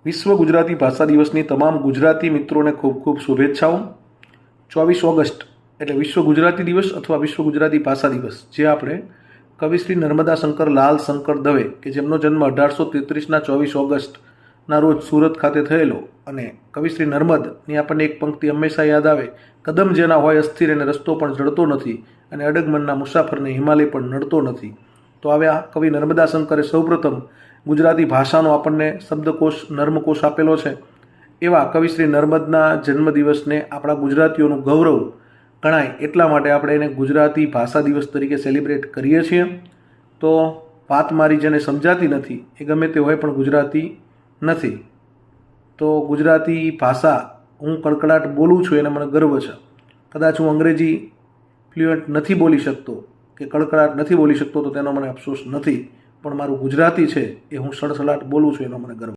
વિશ્વ ગુજરાતી ભાષા દિવસની તમામ ગુજરાતી મિત્રોને ખૂબ ખૂબ શુભેચ્છાઓ। 24 ઓગસ્ટ એટલે વિશ્વ ગુજરાતી દિવસ અથવા વિશ્વ ગુજરાતી ભાષા દિવસ, જે આપણે કવિ શ્રી નર્મદા શંકર લાલ શંકર દવે કે જેમનો જન્મ 1833ના 24 ઓગસ્ટના રોજ સુરત ખાતે થયેલો, અને કવિ શ્રી નર્મદની આપણને એક પંક્તિ હંમેશા યાદ આવે, કદમ જેના હોય અસ્થિર એને રસ્તો પણ જડતો નથી, અને અડગમનના મુસાફરને હિમાલય પણ નડતો નથી। તો હવે આ કવિ નર્મદા શંકરે સૌપ્રથમ ગુજરાતી ભાષાનો આપણને શબ્દકોશ નર્મકોશ આપેલો છે। એવા કવિ શ્રી નર્મદના જન્મદિવસને આપણા ગુજરાતીઓનું ગૌરવ ગણાય એટલા માટે આપણે એને ગુજરાતી ભાષા દિવસ તરીકે સેલિબ્રેટ કરીએ છીએ। તો વાત મારી જેને સમજાતી નથી એ ગમે તે હોય પણ ગુજરાતી નથી। તો ગુજરાતી ભાષા હું કડકડાટ બોલું છું એને મને ગર્વ છે। કદાચ હું અંગ્રેજી ફ્લુએન્ટ નથી બોલી શકતો કે કડકડાટ નથી બોલી શકતો તો તેનો મને અફસોસ નથી, પણ મારું ગુજરાતી છે એ હું સડસડાટ બોલું છું એનો મને ગર્વ।